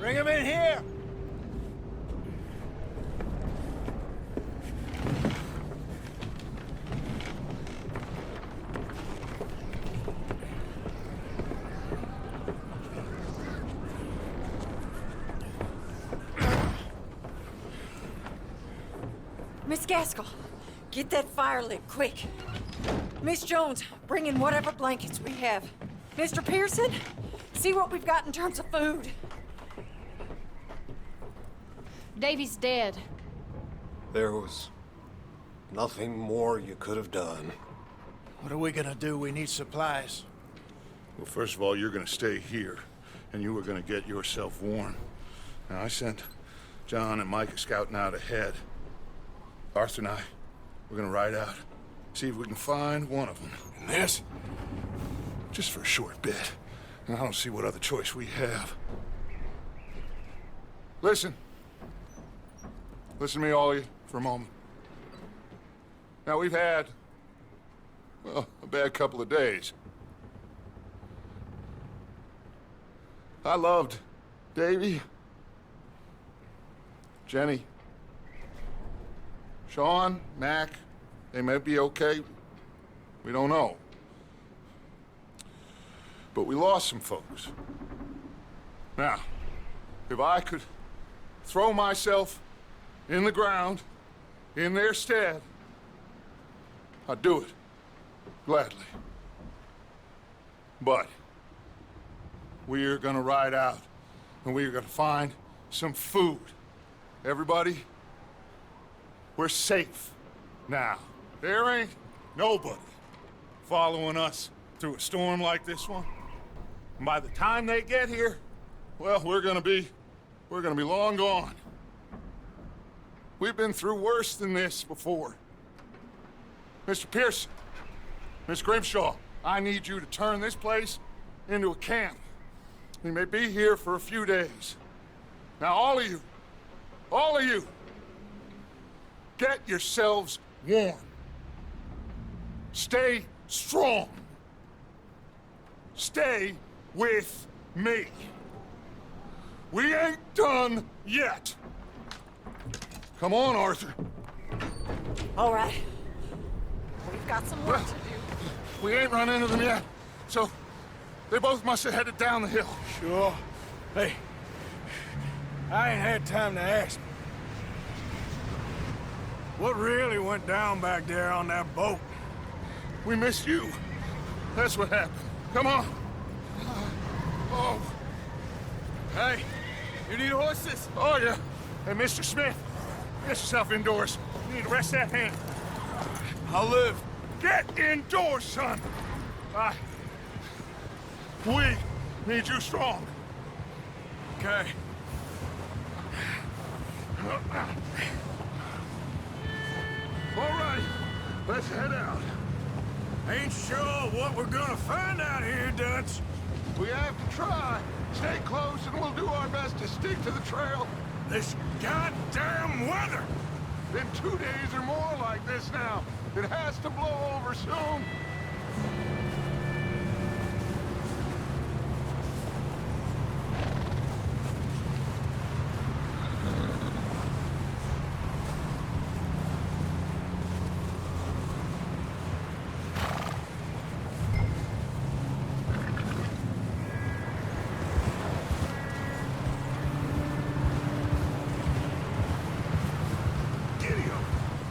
Bring him in here! Miss Gaskell, get that fire lit, quick. Miss Jones, bring in whatever blankets we have. Mr. Pearson, see what we've got in terms of food. Davy's dead. There was nothing more you could have done. What are we gonna do? We need supplies. Well, first of all, you're gonna stay here, and you are gonna get yourself warm. Now, I sent John and Micah scouting out ahead. Arthur and I, we're gonna ride out, see if we can find one of them. And this? Just for a short bit. And I don't see what other choice we have. Listen. Listen to me, all of you, for a moment. Now, we've had, well, a bad couple of days. I loved Davy, Jenny, Sean, Mac. They may be okay. We don't know. But we lost some folks. Now, if I could throw myself in the ground, in their stead, I'd do it, gladly. But we are gonna ride out, and we are gonna find some food. Everybody, we're safe now. There ain't nobody following us through a storm like this one. And by the time they get here, well, we're gonna be long gone. We've been through worse than this before. Mr. Pearson, Miss Grimshaw, I need you to turn this place into a camp. We may be here for a few days. Now, all of you, get yourselves warm. Stay strong. Stay with me. We ain't done yet. Come on, Arthur. All right. We've got some work to do. We ain't run into them yet, so they both must have headed down the hill. Sure. Hey, I ain't had time to ask. What really went down back there on that boat? We missed you. That's what happened. Come on. Oh. Hey, you need horses? Oh, yeah. Hey, Mr. Smith, get yourself indoors. You need to rest that hand. I'll live. Get indoors, son. We need you strong. Okay. All right, let's head out. Ain't sure what we're gonna find out here, Dutch. We have to try. Stay close and we'll do our best to stick to the trail. This goddamn weather! Been 2 days or more like this now. It has to blow over soon.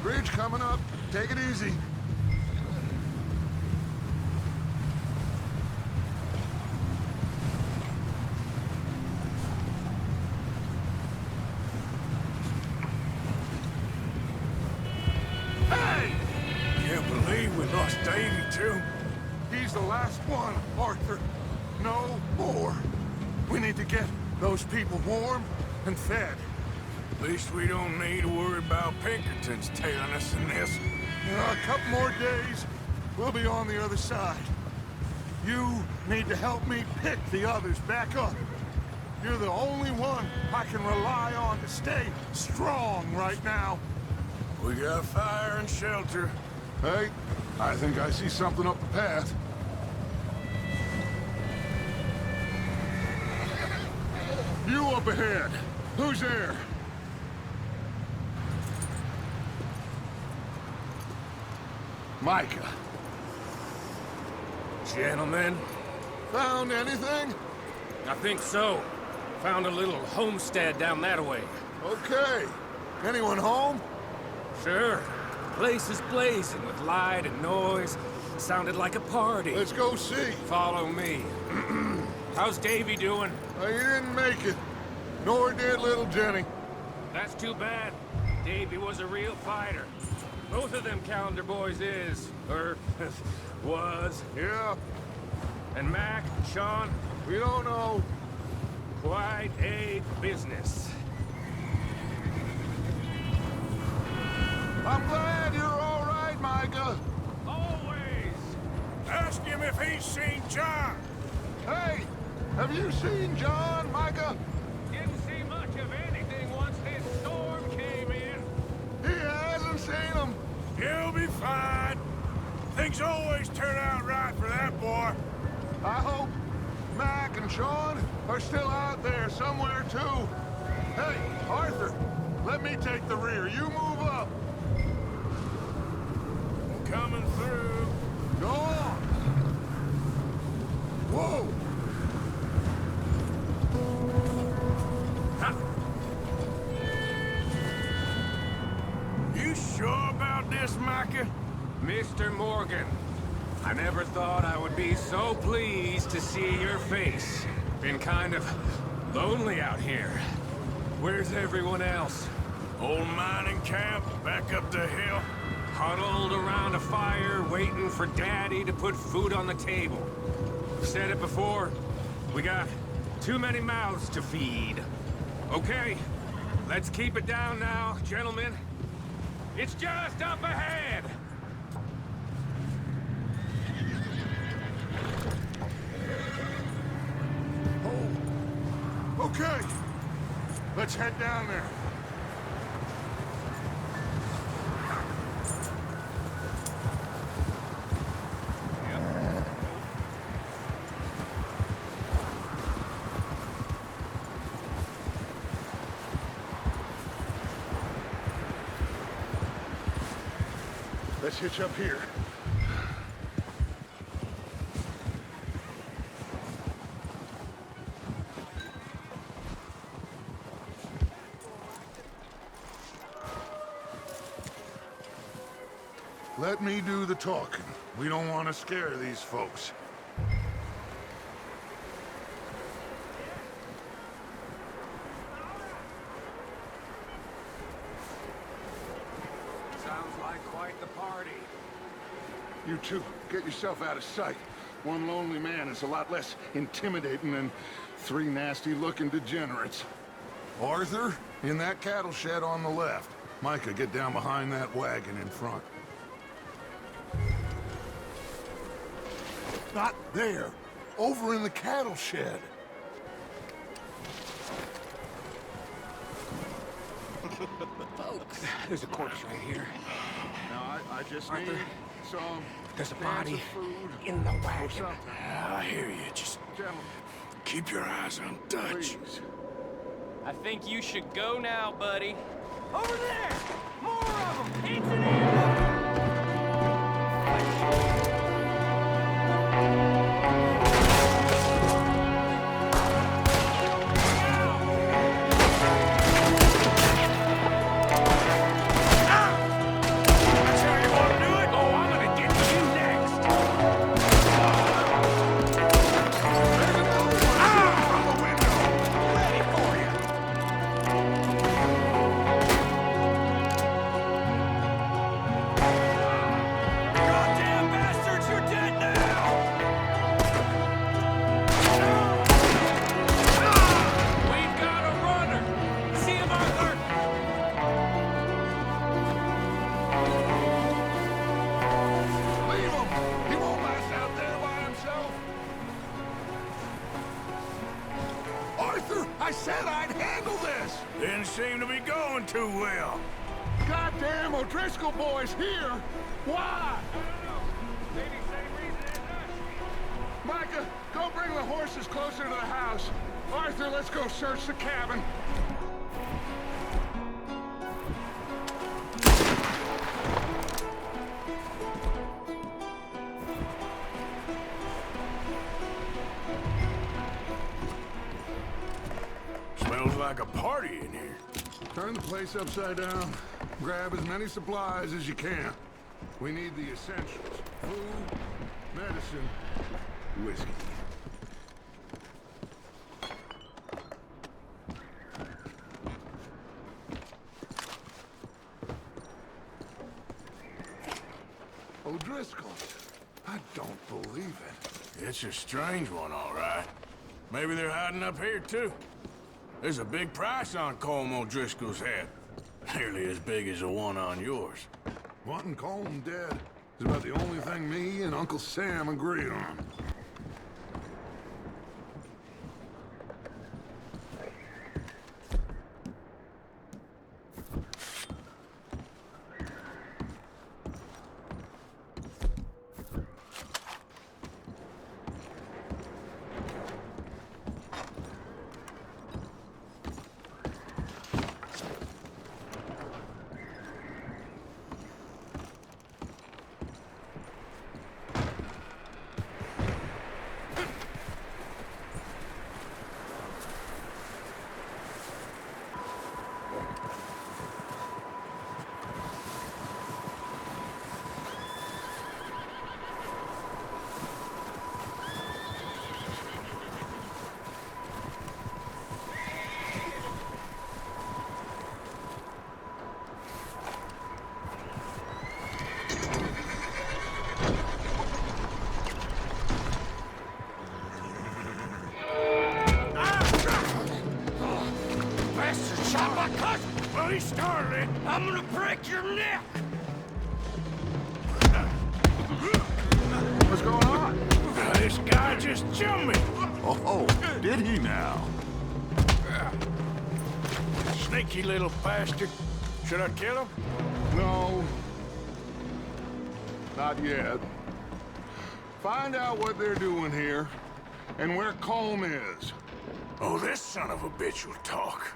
Bridge coming up. Take it easy. Hey! Can't believe we lost Davy, too. He's the last one, Arthur. No more. We need to get those people warm and fed. At least we don't need to worry about Pinkertons tailing us in this. A couple more days, we'll be on the other side. You need to help me pick the others back up. You're the only one I can rely on to stay strong right now. We got fire and shelter. Hey, I think I see something up the path. You up ahead. Who's there? Micah. Gentlemen, Found anything? I think so. Found a little homestead down that way. Okay. Anyone home? Sure. Place is blazing with light and noise. Sounded like a party. Let's go see. Follow me. How's Davy doing? He didn't make it. Nor did little Jenny. That's too bad. Davy was a real fighter. Both of them calendar boys is, or was. Yeah, And Mac, Sean, we don't know. quite a business. I'm glad you're all right, Micah. Always. Ask him if he's seen John. Hey, have you seen John, Micah? Didn't see much of anything once this storm came in. He hasn't seen him. He'll be fine. Things always turn out right for that boy. I hope Mac and Sean are still out there somewhere, too. Hey, Arthur, let me take the rear. You move up. Coming through. Go on. Whoa. You sure about this, Micah? Mr. Morgan, I never thought I would be so pleased to see your face. Been kind of lonely out here. Where's everyone else? Old mining camp, back up the hill. Huddled around a fire, waiting for Daddy to put food on the table. Said it before, we got too many mouths to feed. Okay, let's keep it down now, gentlemen. It's just up ahead. Oh, okay. Let's head down there. Let's hitch up here. Let me do the talking. We don't want to scare these folks. Sounds like quite the party. You two, get yourself out of sight. One lonely man is a lot less intimidating than three nasty-looking degenerates. Arthur, in that cattle shed on the left. Micah, get down behind that wagon in front. Not there. Over in the cattle shed. Folks, there's a corpse right here. Now, I just Arthur, need some there's a cans body of food in the or wagon. something. I hear you. Just Gentlemen, keep your eyes on Dutch. please. I think you should go now, buddy. Over there! More of them! It's an ambush! I said I'd handle this! Didn't seem to be going too well. Goddamn O'Driscoll boys here! Why? Maybe same reason as us. Micah, go bring the horses closer to the house. Arthur, let's go search the cabin. Smells like a party in here. Turn the place upside down. Grab as many supplies as you can. We need the essentials. Food, medicine, whiskey. O'Driscoll. I don't believe it. It's a strange one, all right. Maybe they're hiding up here, too. There's a big price on Colm O'Driscoll's head. Nearly as big as the one on yours. Wanting Colm dead is about the only thing me and Uncle Sam agree on. Started, I'm gonna break your neck! What's going on? This guy just jumped me! Oh, did he now? Sneaky little bastard. Should I kill him? No. Not yet. Find out what they're doing here, and where Colm is. Oh, this son of a bitch will talk.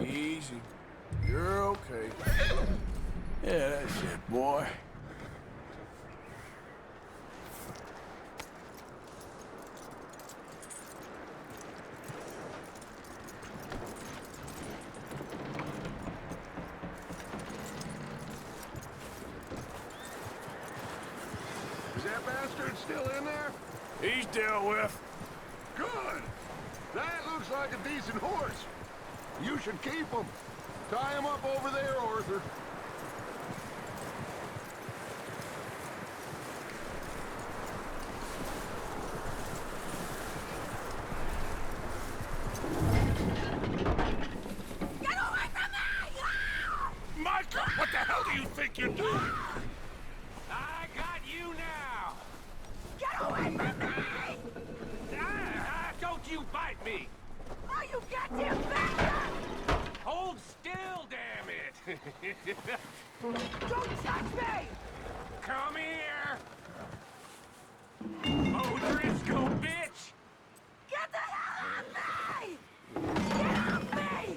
Easy. You're okay. Yeah, that's it, boy. Is that bastard still in there? He's dealt with. Good. That looks like a decent horse. You should keep him. Tie him up over there, Arthur. Get away from me! Michael, what the hell do you think you're doing? I got you now! Get away from me! Don't you bite me! Oh, you goddamn bastard! Hold still, damn it! Don't touch me! Come here! O'Driscoll, bitch! Get the hell off me! Get off me!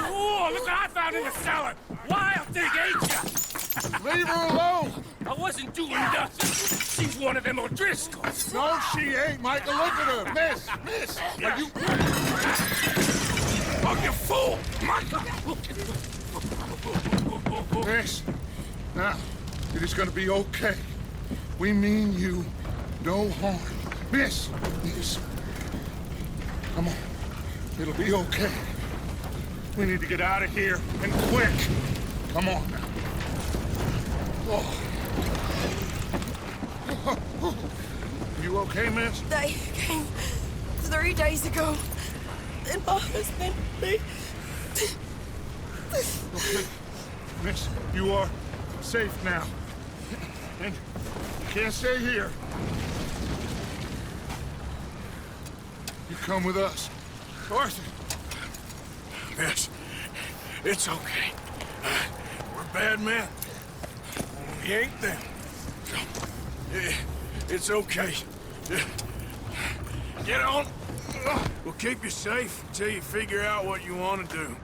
Oh, look what I found in the cellar! Wild thing, ain't ya? Leave her alone! I wasn't doing nothing. She's one of them O'Driscolls. No, she ain't, Michael. Look at her. Miss! Are you... Oh, you fool! Yes. Now, it is gonna be okay. We mean you no harm. Miss! Miss. Come on. It'll be okay. We need to get out of here, and quick! Come on now. Oh. You okay, miss? They came 3 days ago. And my husband, they... Okay. Miss, you are safe now. And you can't stay here. You come with us. Arthur! Miss, it's okay. We're bad men. We ain't them. It's okay. Get on. We'll keep you safe until you figure out what you want to do.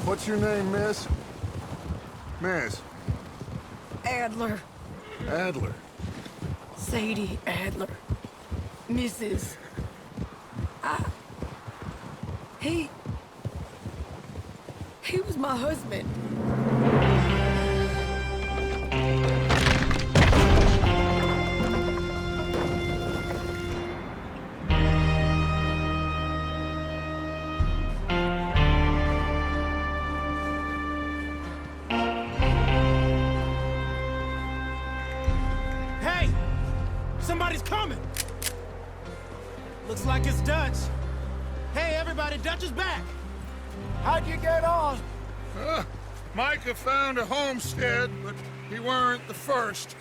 What's your name, miss? Miss? Adler. Adler. Sadie Adler. Mrs. He was my husband. Hey! Somebody's coming! Looks like it's Dutch. Hey, everybody, Dutch is back! How'd you get on? Micah found a homestead, but he weren't the first.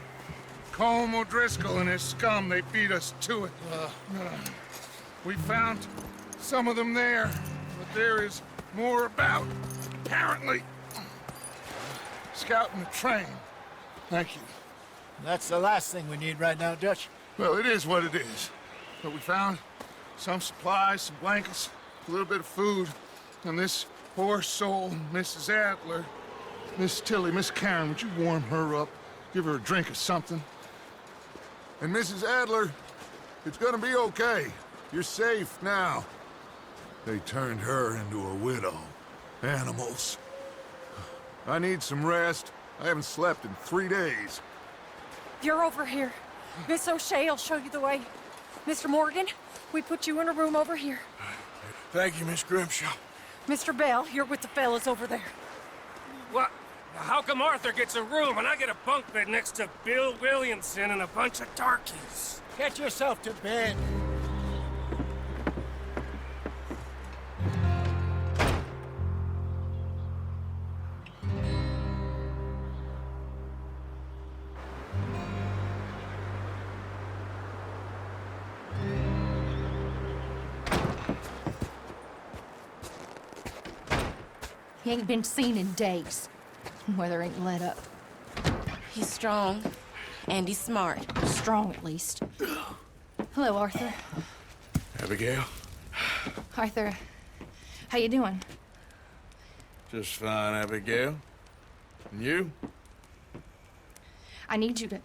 Colm O'Driscoll and his scum, they beat us to it. We found some of them there, but there is more about, apparently. Scouting the train. Thank you. That's the last thing we need right now, Dutch. Well, it is what it is. But we found some supplies, some blankets, a little bit of food, and this poor soul, Mrs. Adler, Miss Tilly, Miss Karen, would you warm her up? Give her a drink or something? And Mrs. Adler, it's gonna be okay. You're safe now. They turned her into a widow. Animals. I need some rest. I haven't slept in 3 days. You're over here. Miss O'Shea will show you the way. Mr. Morgan, we put you in a room over here. Thank you, Miss Grimshaw. Mr. Bell, you're with the fellas over there. What? How come Arthur gets a room and I get a bunk bed next to Bill Williamson and a bunch of darkies? Get yourself to bed. He ain't been seen in days. Weather ain't let up. He's strong, and he's smart. Strong, at least. Hello, Arthur. Abigail? Arthur, how you doing? Just fine, Abigail. And you? I need you to...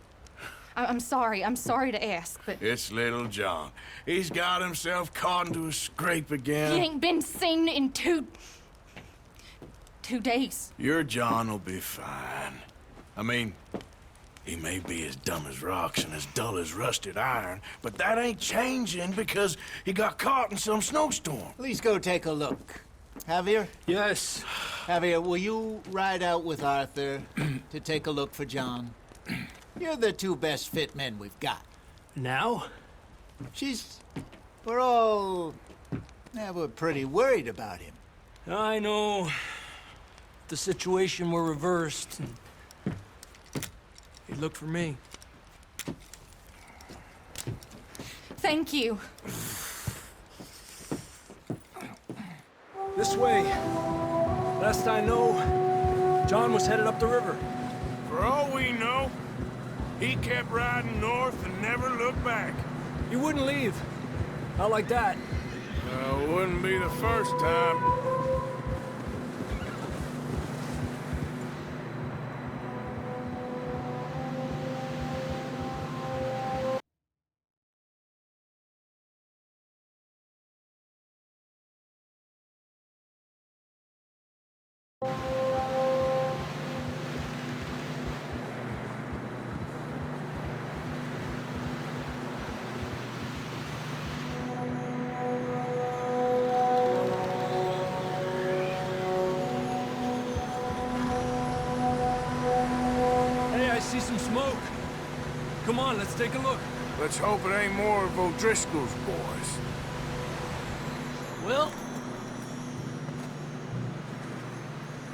I'm sorry to ask, but... It's little John. He's got himself caught into a scrape again. He ain't been seen in 2 days. Your John will be fine. I mean, he may be as dumb as rocks and as dull as rusted iron, but that ain't changing because he got caught in some snowstorm. Please go take a look. Javier? Yes. Javier, will you ride out with Arthur to take a look for John? You're the 2 best fit men we've got. Now? We're pretty worried about him. I know. The situation were reversed. He looked for me. Thank you. This way. Last I know, John was headed up the river. For all we know, he kept riding north and never looked back. He wouldn't leave. Not like that. Wouldn't be the first time. Come on, let's take a look. Let's hope it ain't more of O'Driscoll's boys. Well...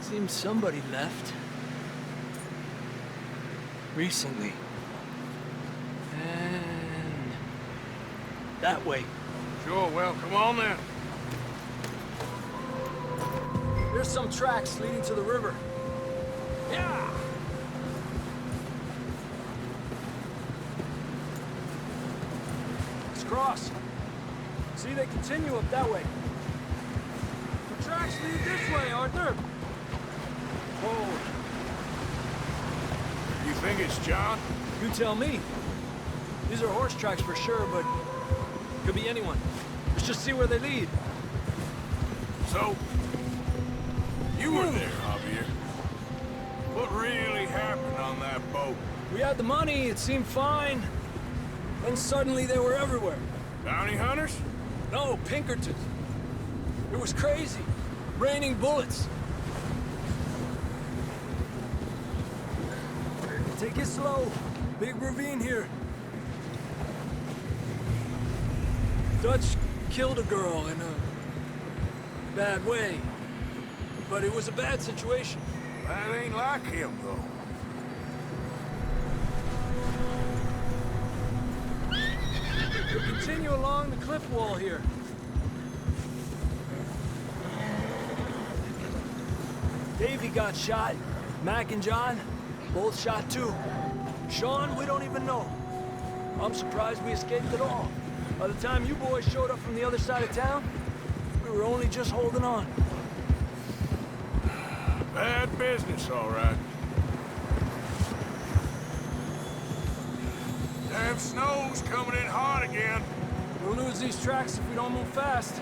seems somebody left. Recently. And... that way. Sure, well, come on then. There's some tracks leading to the river. Yeah! Let's cross. See, they continue up that way. The tracks lead this way, Arthur. Oh. You think it's John? You tell me. These are horse tracks for sure, but could be anyone. Let's just see where they lead. So, you were there, Javier. What really happened on that boat? We had the money, it seemed fine. Then suddenly they were everywhere. Bounty hunters? No, Pinkertons. It was crazy. Raining bullets. Take it slow. Big ravine here. Dutch killed a girl in a bad way. But it was a bad situation. That ain't like him, though. We'll continue along the cliff wall here. Davey got shot. Mac and John, both shot too. Sean, we don't even know. I'm surprised we escaped at all. By the time you boys showed up from the other side of town, we were only just holding on. Bad business, all right. Damn snow's coming in hard again. We'll lose these tracks if we don't move fast.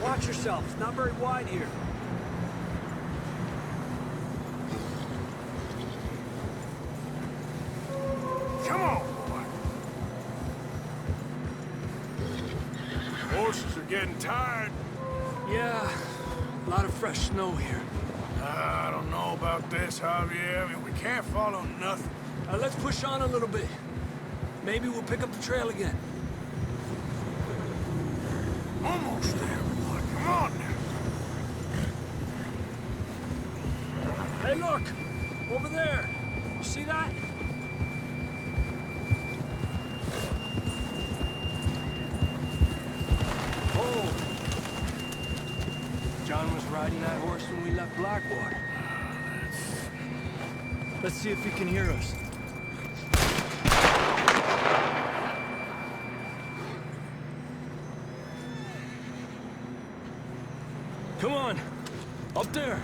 Watch yourself. It's not very wide here. Come on, boy. Horses are getting tired. Yeah, a lot of fresh snow here. I don't know about this, Javier. I mean, we can't follow nothing. Let's push on a little bit. Maybe we'll pick up the trail again. Almost there, boy. Come on now. Hey, look! Over there! You see that? Oh! John was riding that horse when we left Blackwater. Let's see if he can hear us. Come on! Up there!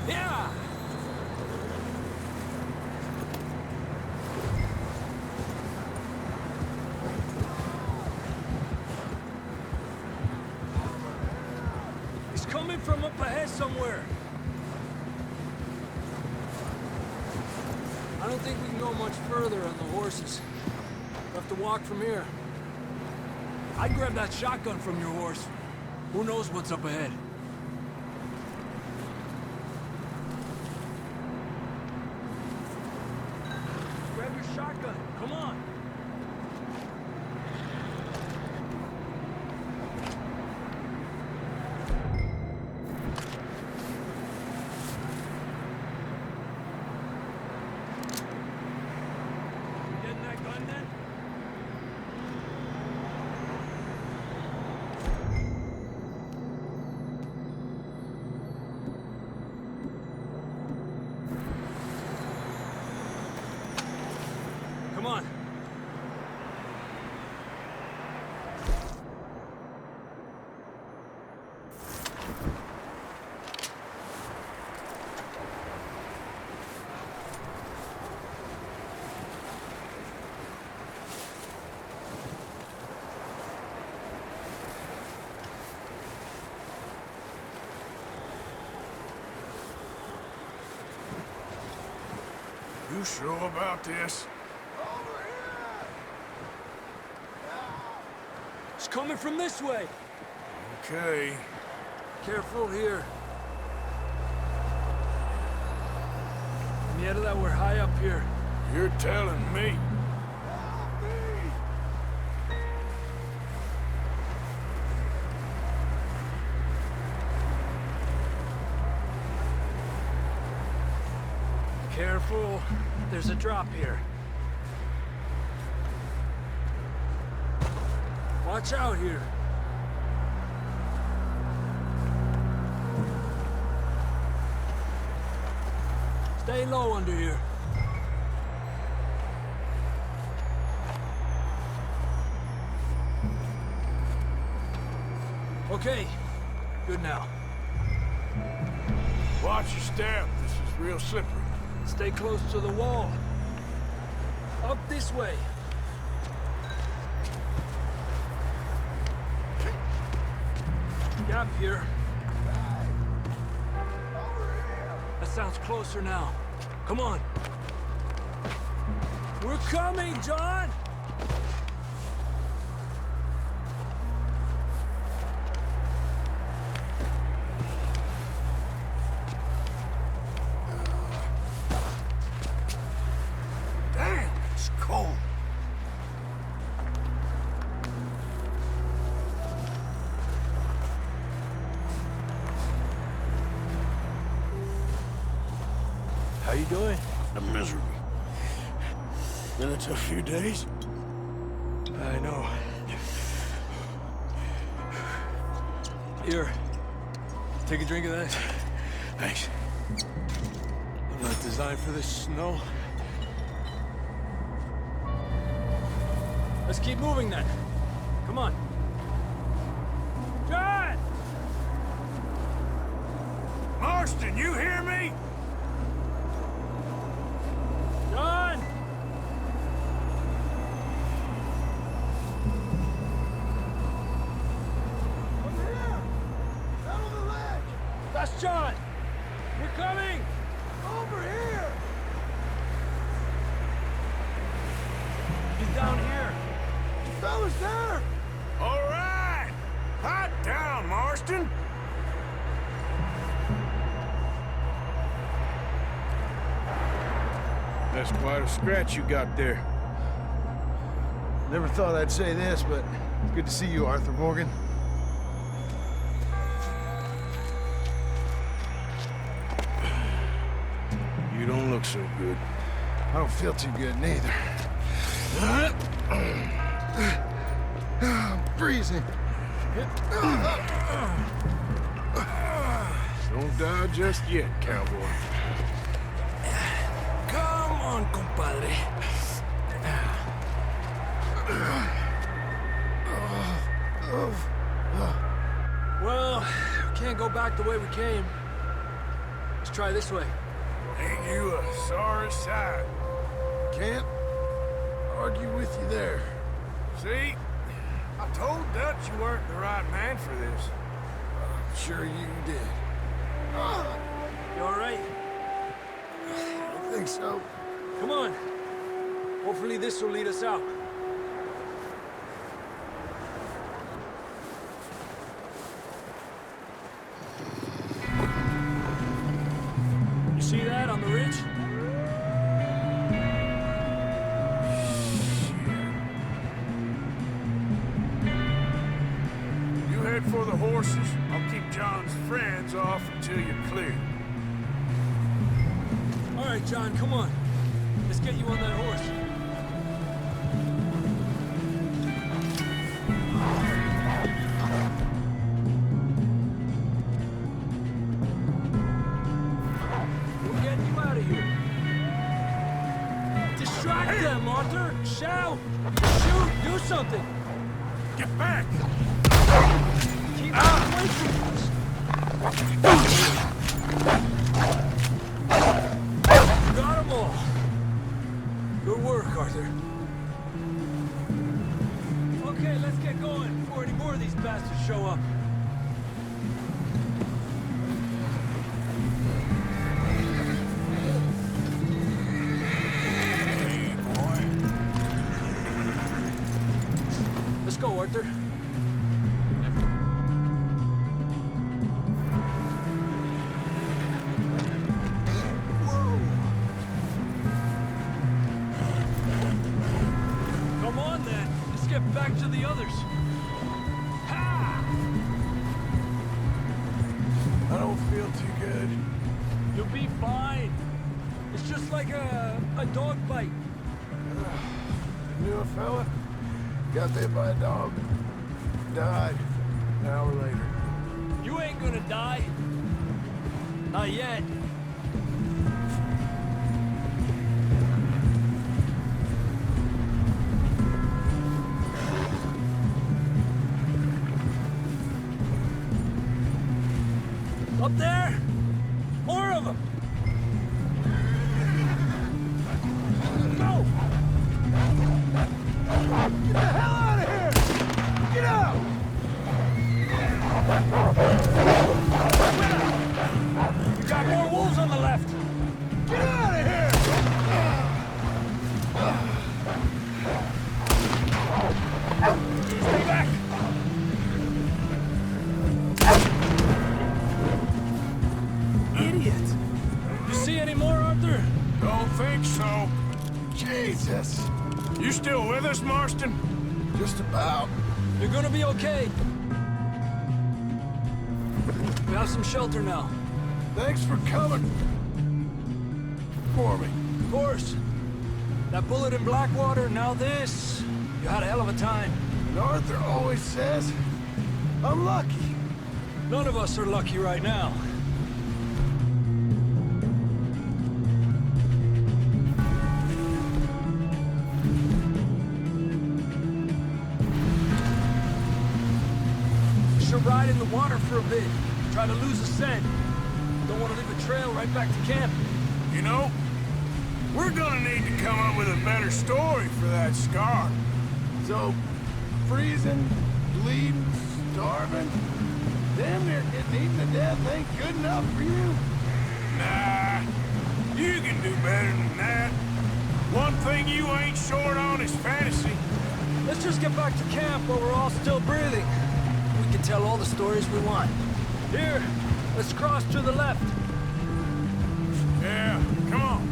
Yeah! He's coming from up ahead somewhere. I don't think we can go much further on the horses. We'll have to walk from here. I'd grab that shotgun from your horse. Who knows what's up ahead? Grab your shotgun. Come on. Getting that gun then? Come on. You sure about this? It's coming from this way. Okay. Careful here. Mierda, we're high up here. You're telling me. Careful. There's a drop here. Watch out here. Stay low under here. Okay, good now. Watch your step. This is real slippery. Stay close to the wall. Up this way. Gap here. That sounds closer now. Come on. We're coming, John! Damn, it's cold. How you doing? I'm miserable. Been a tough few days. I know. Here. Take a drink of that. Thanks. I'm not designed for this snow. Let's keep moving then. Come on. John! Marston, you hear me? John! Over here! Down on the ledge! That's John! We're coming! Over here! He's down here! The fella's there! All right! Hot down, Marston! That's quite a scratch you got there. Never thought I'd say this, but it's good to see you, Arthur Morgan. You don't look so good. I don't feel too good, neither. I'm freezing. Don't die just yet, cowboy. Come on, compadre. Well, we can't go back the way we came. Let's try this way. Ain't you a sorry sight? Can't argue with you there. See? I told Dutch you weren't the right man for this. I'm sure you did. You all right? I don't think so. Come on. Hopefully this will lead us out. You see that on the ridge? You head for the horses. I'll keep John's friends off until you're clear. All right, John, come on. Let's get you on that horse. We're getting you out of here. Distract them, Arthur. Shout. Shoot. Do something. Get back! Keep them away from us. Got them all. Good work, Arthur. Okay, let's get going before any more of these bastards show up. get back to the others. Ha! I don't feel too good. You'll be fine. It's just like a dog bite. Knew a fella, got bit by a dog, died an hour later. You ain't gonna die. Not yet. Up there? More of them! Go! Get the hell out of here! Get out! We got more wolves on the left! Get out of here! Stay back! Idiot! You see any more, Arthur? Don't think so. Jesus! You still with us, Marston? Just about. You're gonna be okay. We have some shelter now. Thanks for coming. For me. Of course. That bullet in Blackwater, now this. You had a hell of a time. And Arthur always says, I'm lucky. None of us are lucky right now. We should ride in the water for a bit. Try to lose the scent. Don't want to leave a trail right back to camp. You know, we're gonna need to come up with a better story for that scar. So, freezing, bleeding, starving, damn near getting eaten to death ain't good enough for you? Nah, you can do better than that. One thing you ain't short on is fantasy. Let's just get back to camp while we're all still breathing. We can tell all the stories we want. Here, let's cross to the left. Yeah, come on.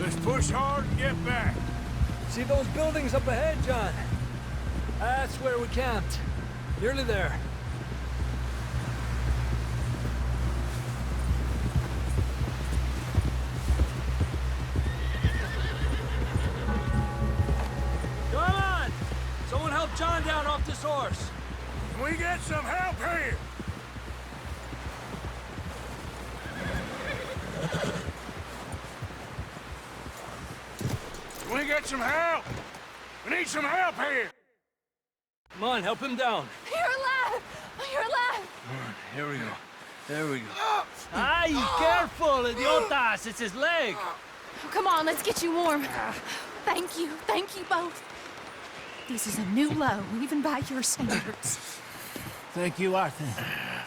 Let's push hard and get back. See those buildings up ahead, John? That's where we camped. Nearly there. Come on! Someone help John down off this horse. Can we get some help here? Can we get some help? We need some help here! Come on, help him down. You're alive! You're alive! Here we go. There we go. Ay, careful, idiotas! It's his leg! Come on, let's get you warm. Thank you both. This is a new low, even by your standards. Thank you, Arthur.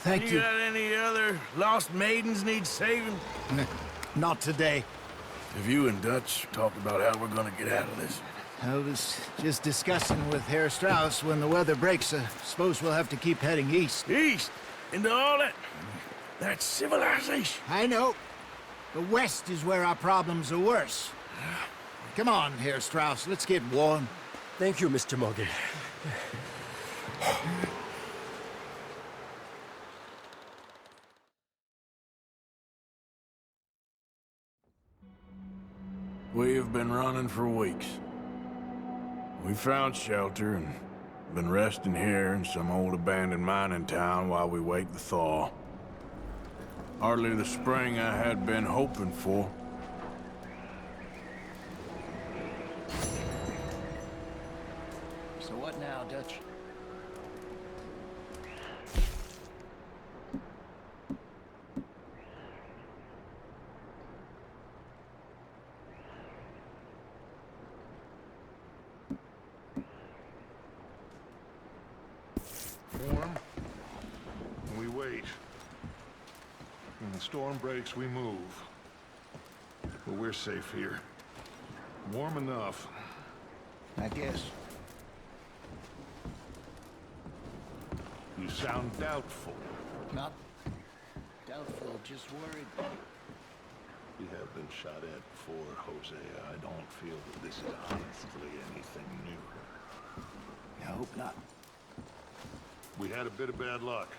Thank you. You got any other lost maidens need saving? Not today. Have you and Dutch talked about how we're gonna get out of this? I was just discussing with Herr Strauss when the weather breaks. I suppose we'll have to keep heading east. East? Into all that... That's civilization. I know. The west is where our problems are worse. Come on, Herr Strauss, let's get warm. Thank you, Mr. Morgan. We have been running for weeks. We found shelter and been resting here in some old abandoned mining town while we wait the thaw. Hardly the spring I had been hoping for. So what now, Dutch? Warm, and we wait. When the storm breaks, we move. But we're safe here. Warm enough. I guess. You sound doubtful. Not doubtful, just worried. We have been shot at before, Jose. I don't feel that this is honestly anything new. I hope not. We had a bit of bad luck,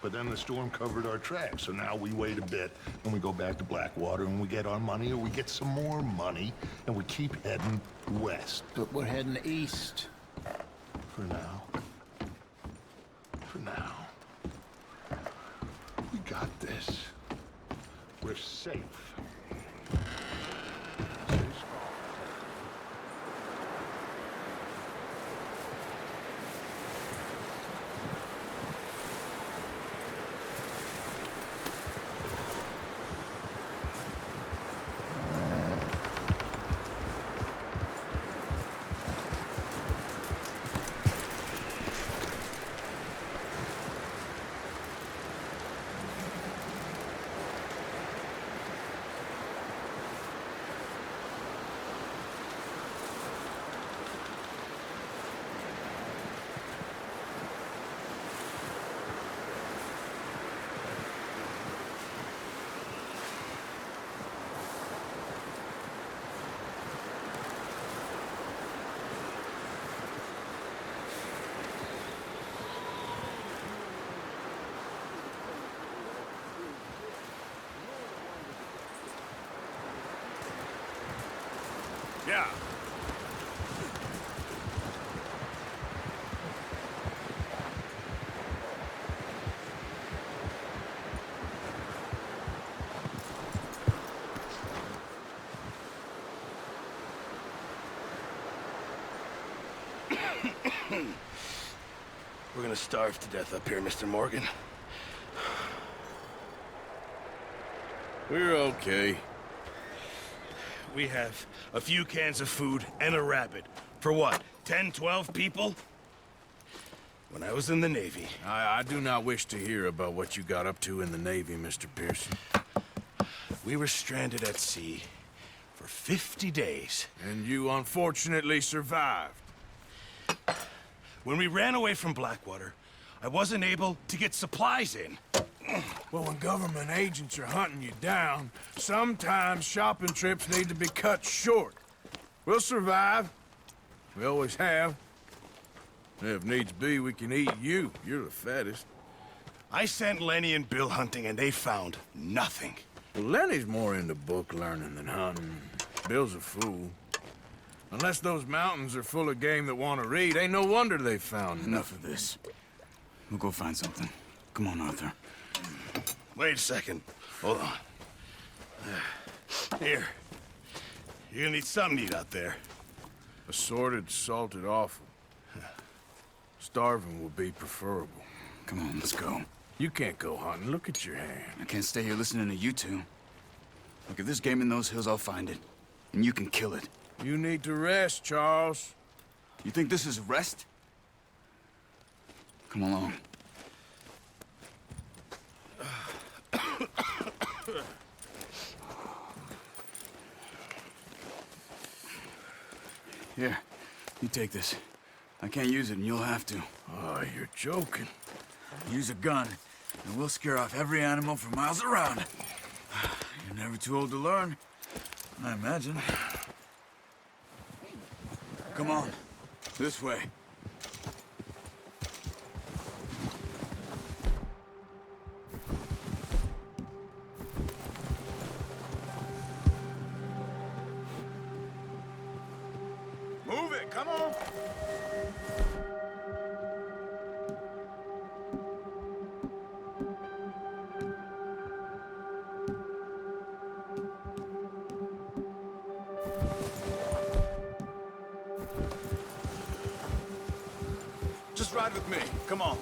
but then the storm covered our tracks, so now we wait a bit, and we go back to Blackwater, and we get our money, or we get some more money, and we keep heading west. But we're heading east. For now. For now. We got this. We're safe. Stay strong. Yeah. We're gonna starve to death up here, Mr. Morgan. We're okay. We have a few cans of food and a rabbit. For what, 10, 12 people? When I was in the Navy... I do not wish to hear about what you got up to in the Navy, Mr. Pearson. We were stranded at sea for 50 days. And you unfortunately survived. When we ran away from Blackwater, I wasn't able to get supplies in. Well, when government agents are hunting you down, sometimes shopping trips need to be cut short. We'll survive. We always have. If needs be, we can eat you. You're the fattest. I sent Lenny and Bill hunting, and they found nothing. Well, Lenny's more into book learning than hunting. Bill's a fool. Unless those mountains are full of game that want to read, ain't no wonder they found Enough of this. We'll go find something. Come on, Arthur. Wait a second. Hold on. Here. You're gonna need something to eat out there. Assorted, salted offal. Starving would be preferable. Come on, let's go. You can't go hunting. Look at your hand. I can't stay here listening to you two. Look, if there's game in those hills, I'll find it. And you can kill it. You need to rest, Charles. You think this is rest? Come along. Here, you take this. I can't use it, and you'll have to. Oh, you're joking. Use a gun, and we'll scare off every animal for miles around. You're never too old to learn, I imagine. Come on, this way. Move it, come on! Just ride with me. Come on.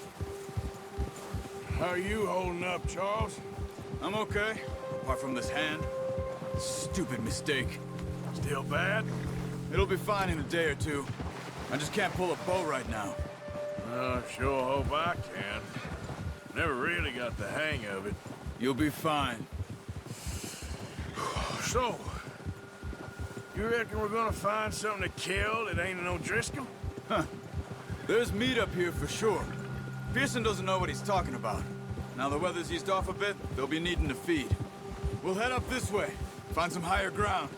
How are you holding up, Charles? I'm okay, apart from this hand. Stupid mistake. Still bad? It'll be fine in a day or two. I just can't pull a bow right now. I sure hope I can. Never really got the hang of it. You'll be fine. So, you reckon we're gonna find something to kill that ain't no Driscoll? Huh. There's meat up here for sure. Pearson doesn't know what he's talking about. Now the weather's eased off a bit, they'll be needing to feed. We'll head up this way, find some higher ground.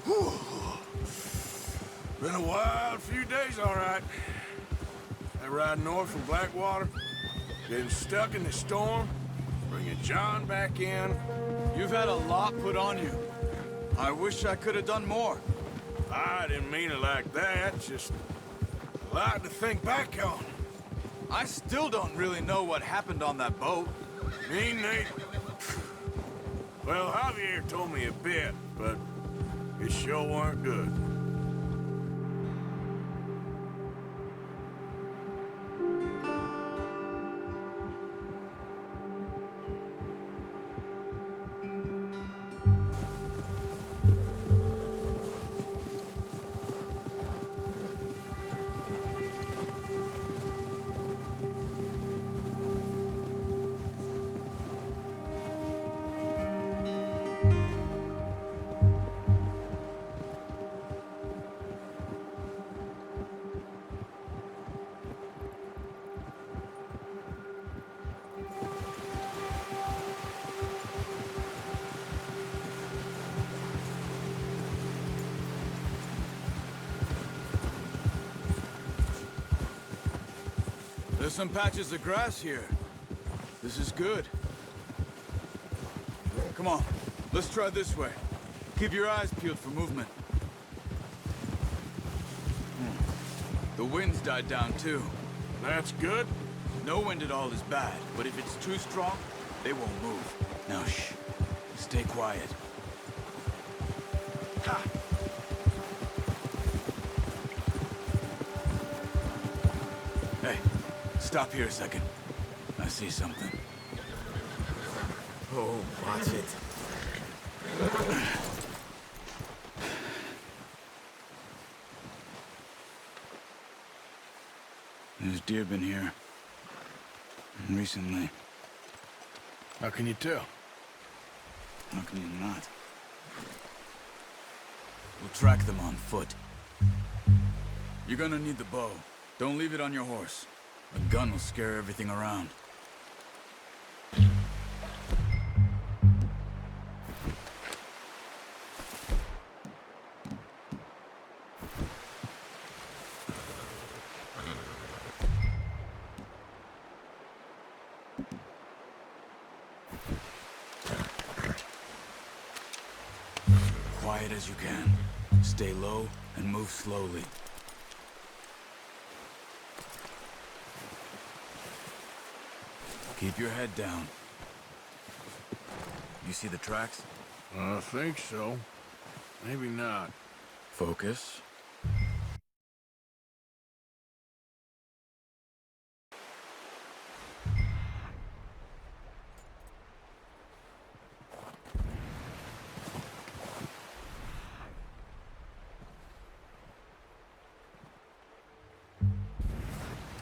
Whew. Been a wild few days, all right. That ride north from Blackwater, getting stuck in the storm, bringing John back in. You've had a lot put on you. I wish I could have done more. I didn't mean it like that, just a lot to think back on. I still don't really know what happened on that boat. Me neither. Well, Javier told me a bit, but it sure weren't good. There's some patches of grass here. This is good. Come on, let's try this way. Keep your eyes peeled for movement. The wind's died down too. That's good. No wind at all is bad, but if it's too strong, they won't move. Now shh, stay quiet. Ha! Hey, stop here a second. I see something. Oh, watch it. There's deer been here. Recently. How can you tell? How can you not? We'll track them on foot. You're gonna need the bow. Don't leave it on your horse. A gun will scare everything around. Quiet as you can. Stay low and move slowly. Keep your head down. You see the tracks? I think so. Maybe not. Focus.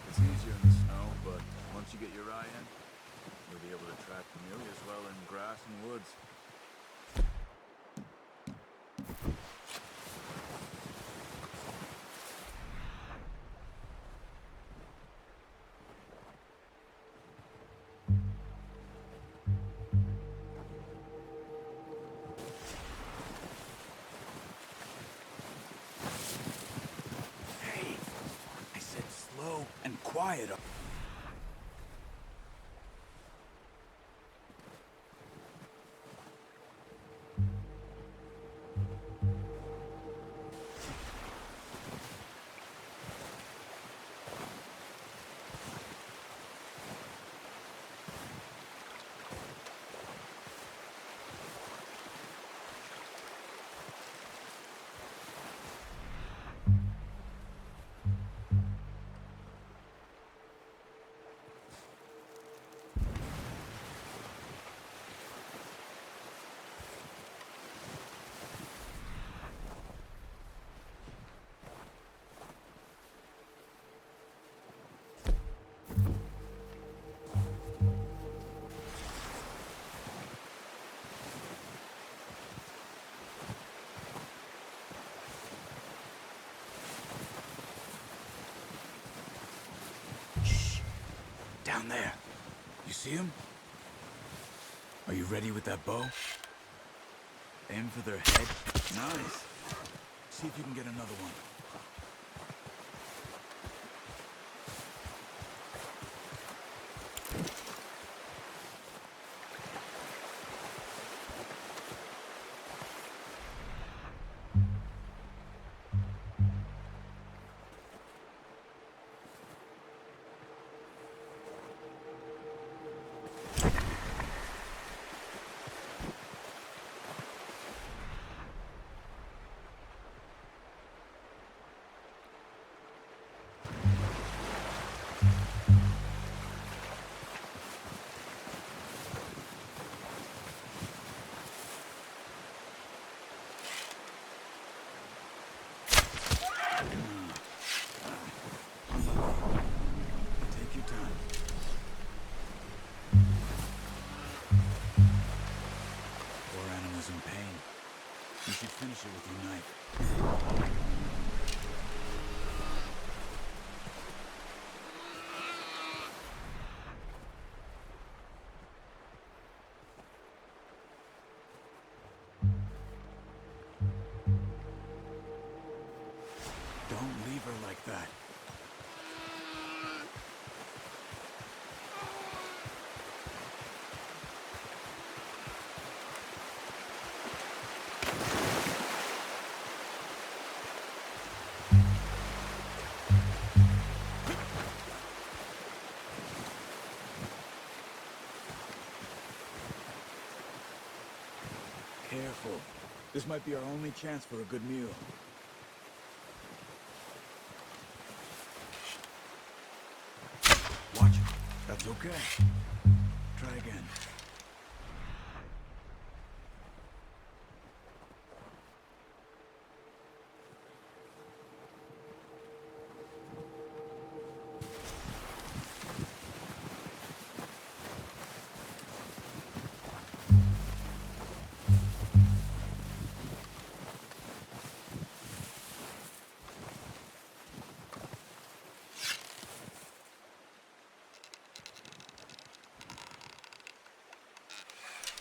It's easier in the snow, but once you get your eye in, you'll be able to track nearly as well in grass and woods. Hey, I said slow and quiet. Down there. You see him? Are you ready with that bow? Aim for their head. Nice. See if you can get another one. You should finish it with your knife. Don't leave her like that. Careful. This might be our only chance for a good meal. Watch. That's okay. Try again.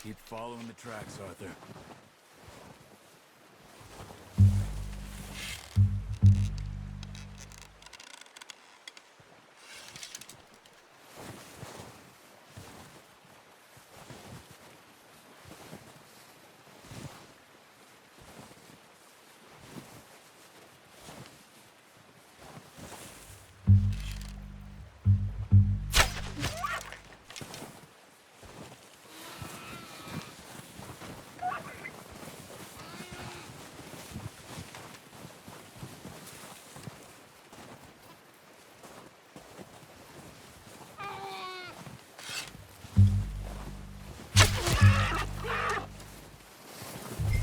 Keep following the tracks, Arthur.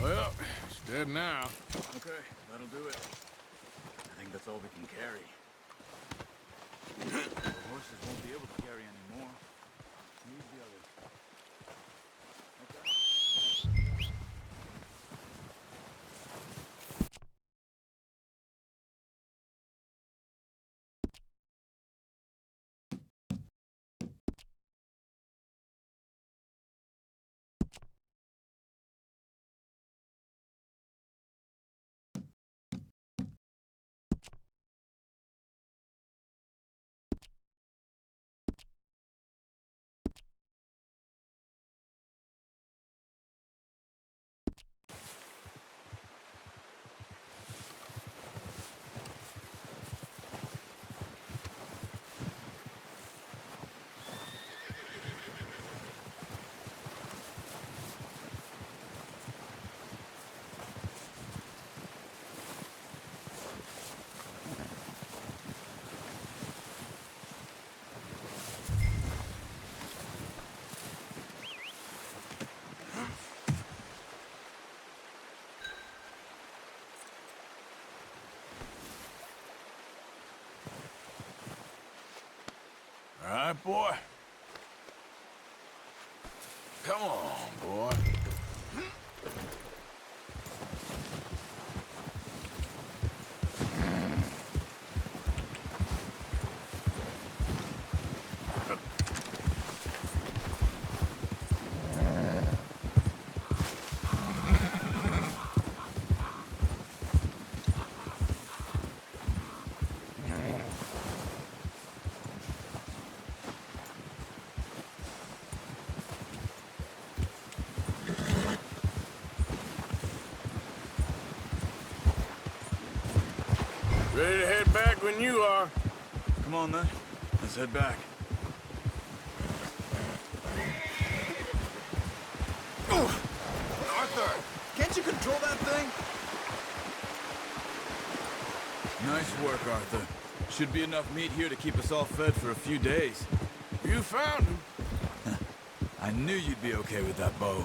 Well, it's dead now. Okay, that'll do it. I think that's all we can carry. The horses won't be able to carry any more. Need the others. Okay. All right, boy. Come on, boy. Ready to head back when you are. Come on, then. Let's head back. Arthur, can't you control that thing? Nice work, Arthur. Should be enough meat here to keep us all fed for a few days. You found him. I knew you'd be okay with that bow.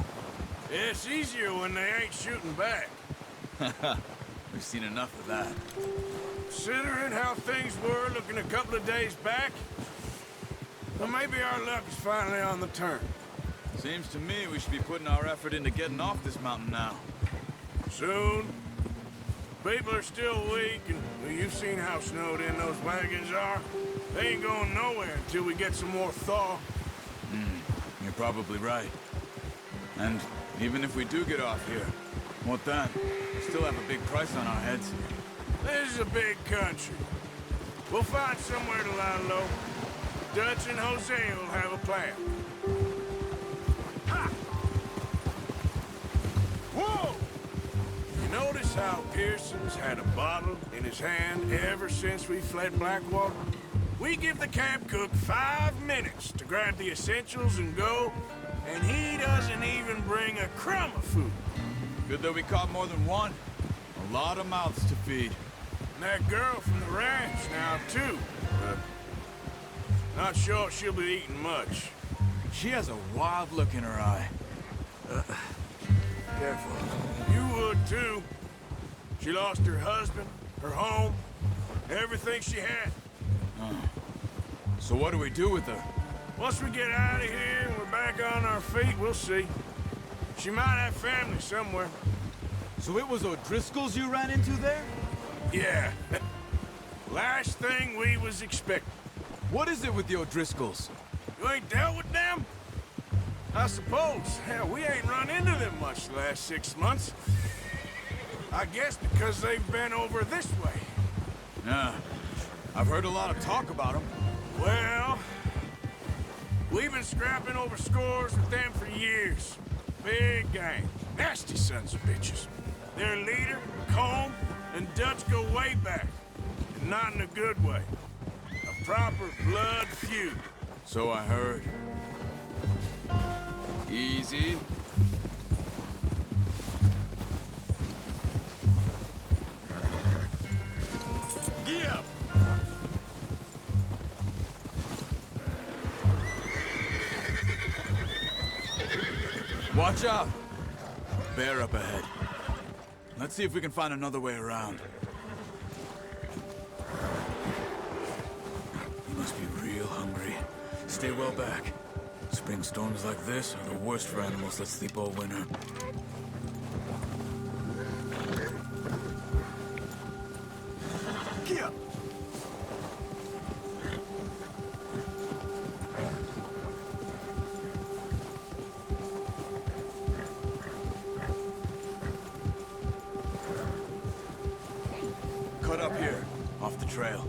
Yeah, it's easier when they ain't shooting back. We've seen enough of that. Considering how things were looking a couple of days back, well, maybe our luck is finally on the turn. Seems to me we should be putting our effort into getting off this mountain now. Soon. People are still weak, and well, you've seen how snowed in those wagons are. They ain't going nowhere until we get some more thaw. You're probably right. And even if we do get off here, what then? We still have a big price on our heads. This is a big country. We'll find somewhere to lie low. Dutch and Jose will have a plan. Ha! Whoa! You notice how Pearson's had a bottle in his hand ever since we fled Blackwater? We give the camp cook 5 minutes to grab the essentials and go, and he doesn't even bring a crumb of food. Good that we caught more than one. A lot of mouths to feed. And that girl from the ranch now, too. Not sure she'll be eating much. She has a wild look in her eye. Careful. You would, too. She lost her husband, her home, everything she had. So what do we do with her? Once we get out of here and we're back on our feet, we'll see. She might have family somewhere. So it was O'Driscoll's you ran into there? Yeah. Last thing we was expecting. What is it with the O'Driscolls? You ain't dealt with them? I suppose. Hell, we ain't run into them much the last 6 months. I guess because they've been over this way. Yeah. I've heard a lot of talk about them. Well, we've been scrapping over scores with them for years. Big gang. Nasty sons of bitches. Their leader, Combe, and Dutch go way back. And not in a good way. A proper blood feud. So I heard. Easy. Get up! Watch out! Bear up ahead. Let's see if we can find another way around. You must be real hungry. Stay well back. Spring storms like this are the worst for animals that sleep all winter. Get up! Cut up here, off the trail.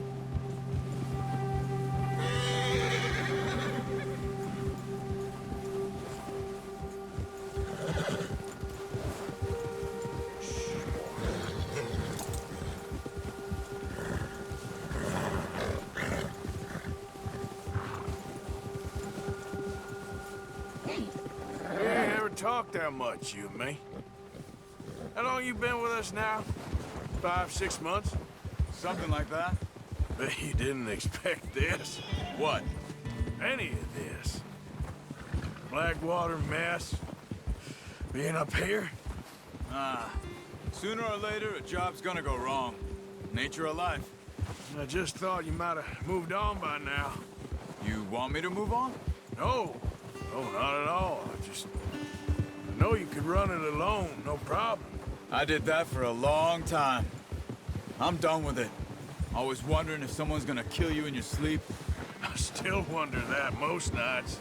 Talk that much, you and me. How long you been with us now? 5, 6 months? Something like that. Bet you didn't expect this. What? Any of this. Blackwater mess. Being up here? Sooner or later, a job's gonna go wrong. Nature of life. I just thought you might have moved on by now. You want me to move on? No. No, not at all. I know you could run it alone, no problem. I did that for a long time. I'm done with it. Always wondering if someone's gonna kill you in your sleep. I still wonder that most nights.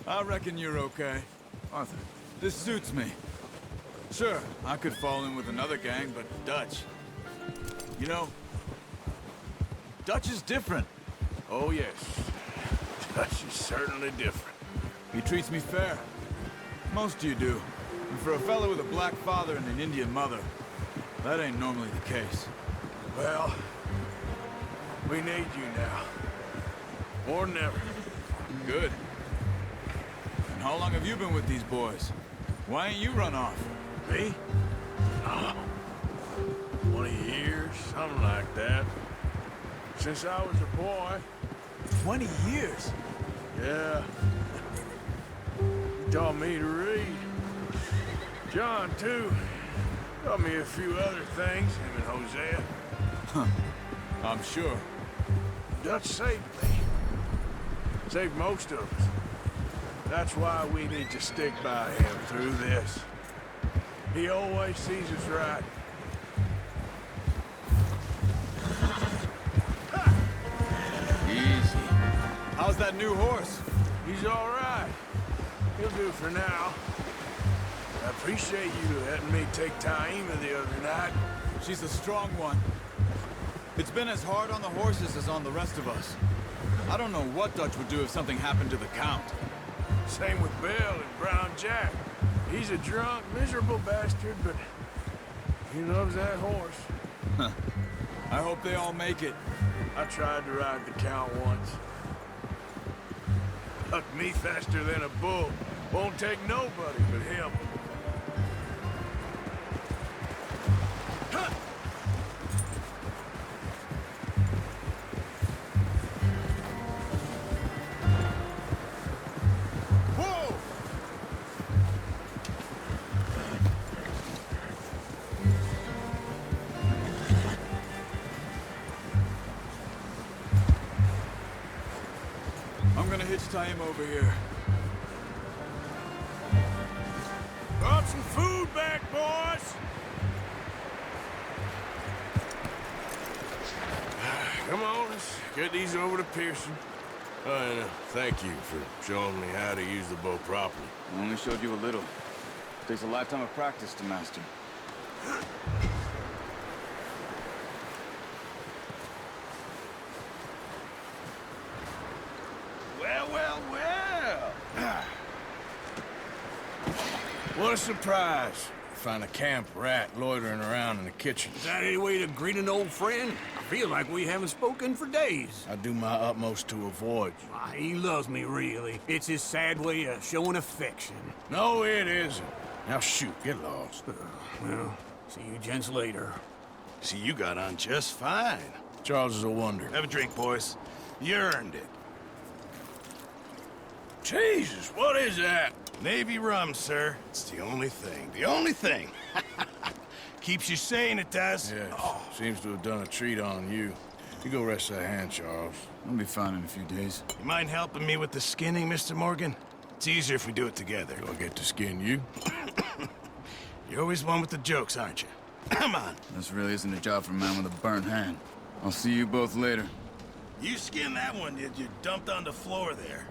I reckon you're okay. Arthur, this suits me. Sure, I could fall in with another gang, but Dutch... You know, Dutch is different. Oh, yes. Dutch is certainly different. He treats me fair. Most of you do. And for a fellow with a black father and an Indian mother, that ain't normally the case. Well, we need you now. More than ever. Good. And how long have you been with these boys? Why ain't you run off? Me? Oh, 20 years, something like that. Since I was a boy. 20 years? Yeah. He taught me to read. John, too. Taught me a few other things, him and Hosea. Huh. I'm sure. Dutch saved me. Saved most of us. That's why we need to stick by him through this. He always sees us right. Easy. How's that new horse? He's all right. He'll do for now. I appreciate you letting me take Taima the other night. She's a strong one. It's been as hard on the horses as on the rest of us. I don't know what Dutch would do if something happened to the Count. Same with Bill and Brown Jack. He's a drunk, miserable bastard, but he loves that horse. I hope they all make it. I tried to ride the Count once. Hucked me faster than a bull. Won't take nobody but him. I'm gonna hitch Taima over here. Brought some food back, boys! Come on, let's get these over to Pearson. And thank you for showing me how to use the bow properly. I only showed you a little. Takes a lifetime of practice to master. Well. What a surprise. Find a camp rat loitering around in the kitchen. Is that any way to greet an old friend? I feel like we haven't spoken for days. I do my utmost to avoid you. Why, he loves me, really. It's his sad way of showing affection. No, it isn't. Now shoot, get lost. Well, see you gents later. See, you got on just fine. Charles is a wonder. Have a drink, boys. You earned it. Jesus, what is that? Navy rum, sir. It's the only thing. The only thing. Keeps you sane, it does. Yes. Seems to have done a treat on you. You go rest that hand, Charles. I'll be fine in a few days. You mind helping me with the skinning, Mr. Morgan? It's easier if we do it together. Do I get to skin you? You're always one with the jokes, aren't you? Come on. This really isn't a job for a man with a burnt hand. I'll see you both later. You skinned that one, you dumped on the floor there.